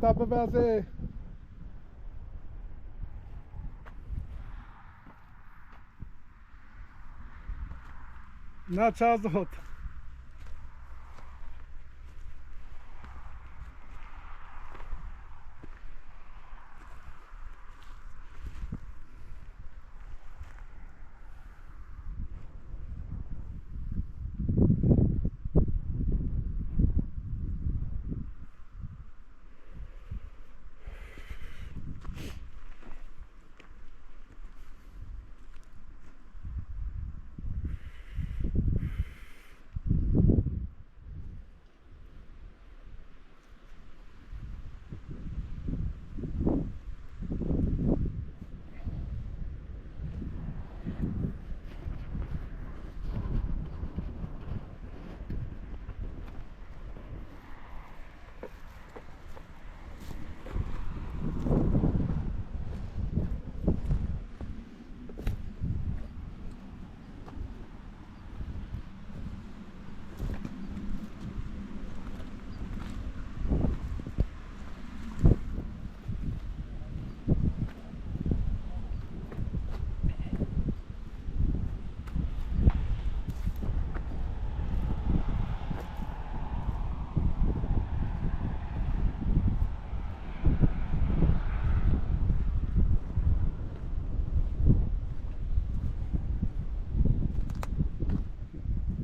تا ببازه نه چه زود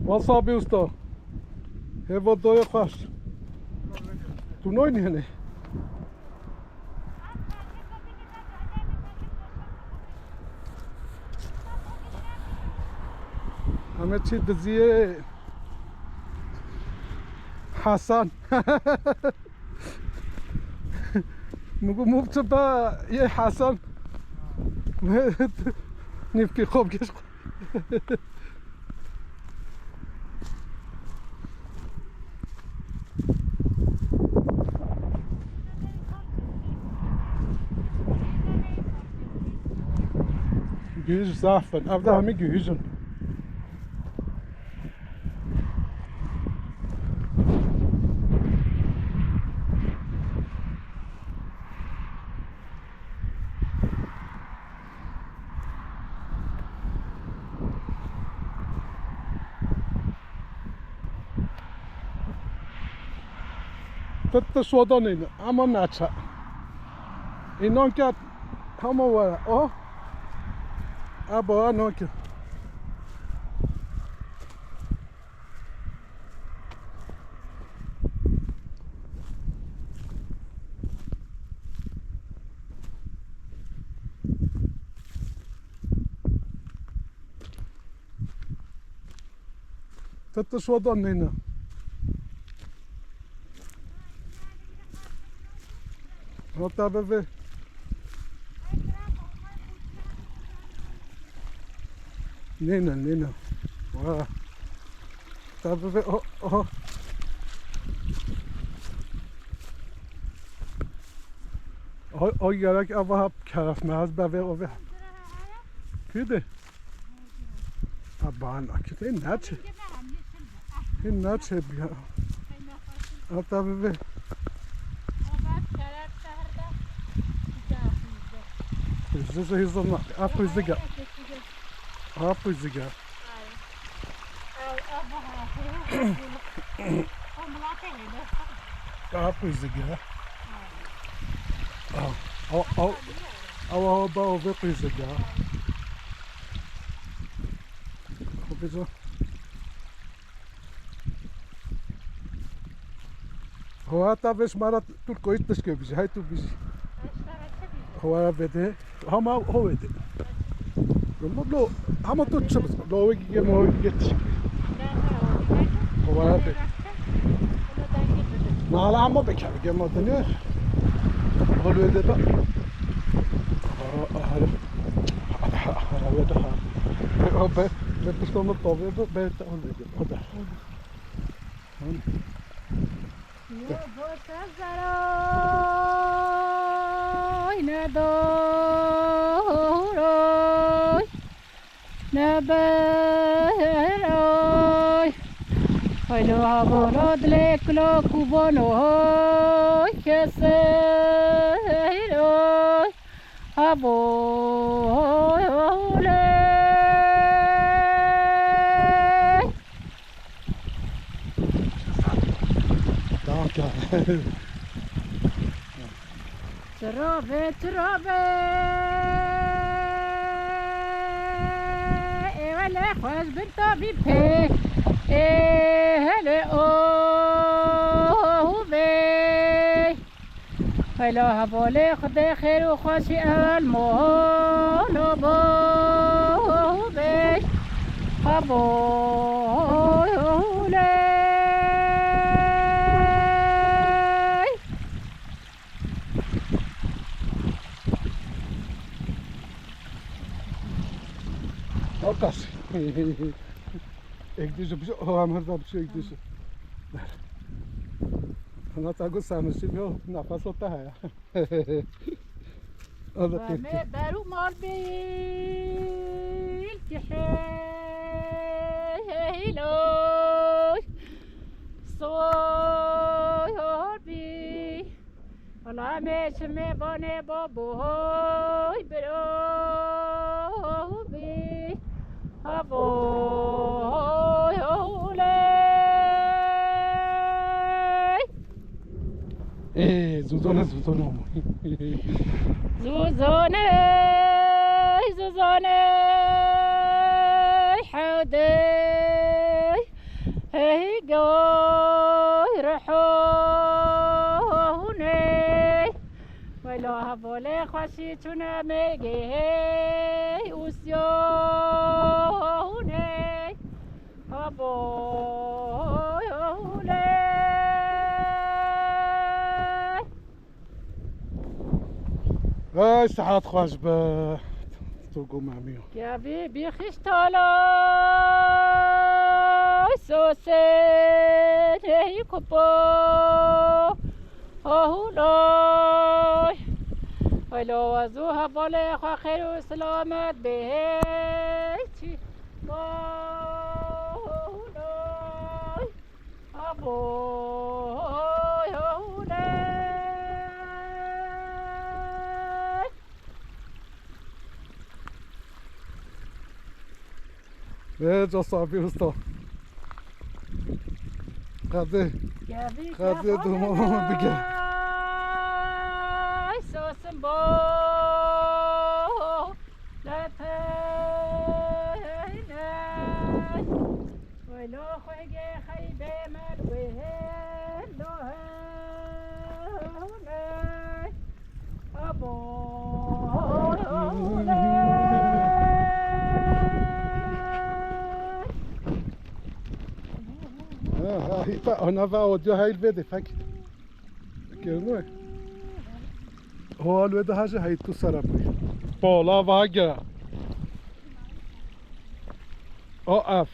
وصابي usta. He wat doe je vast? Doe nooit niet nee. همه چی دزیه حسن میگو مبت با یه حسن نفکی خوب کش Güyüz zafen, evde hemi güyüzün. Tette sodan inne, ama näçe. Inan ki hama var, o. Aba anok. Tette sodan inne. Hatta bebe. Nina. Wow. Tabii be o. O gerek ama hep karafmaz bebe o be. Kide. Aban akide naç. Naç ya. Hatta bebe. Здесь изомна, апризига. Апризига. Апризига. Ава ба апризига. Хобизо. هو طبعا مرات تركويت تشكي بيجي هاي تو بيجي هو بده هم هو بده لو هم تشبس لو يجي ما يجي هو بده ما لا هم بكر جمع دنيا هو بده بقى هو بده بس كم الطبيب بده هذا يا بوت الزراي ندوروي نبروي ویلو بولاد لکلو کوبانو های کسی روی هبوله Danke. ترابه ترابه ولا خوش بالطبيب هلا اوه بي ولا هبولي خدي خير وخوشي المول بو بي هبولي Okas. Ik doe ze op maar dat ik doe ze. انا تاگو سامسی بیو نفس ہوتا ہے میں دارو مال بیل تحیلو صوی بی ولا میش میں بنے بابوی برو بی هبوی اولی زوزانه زوزانه حودي هي قوي رحوني ولا هبولي خشيتنا ميجي وسيوني هبوي اي ساعات خواش تلقوا مع ميو يا بيبي خشتالا سوسن هي كوبا هولاي ولو وزوها بالي خير وسلامت بهيتي هولاي ابوي هولاي جا صافي وسطا غادي غادي دوما بقى سوسن بو لا تهينا ولو خويا خيبه مالوه لو هنا ابو on va au هاي البيضة فاكر كيرنوه هو البيضة حاجة هاي تسربي بالا واقع اقف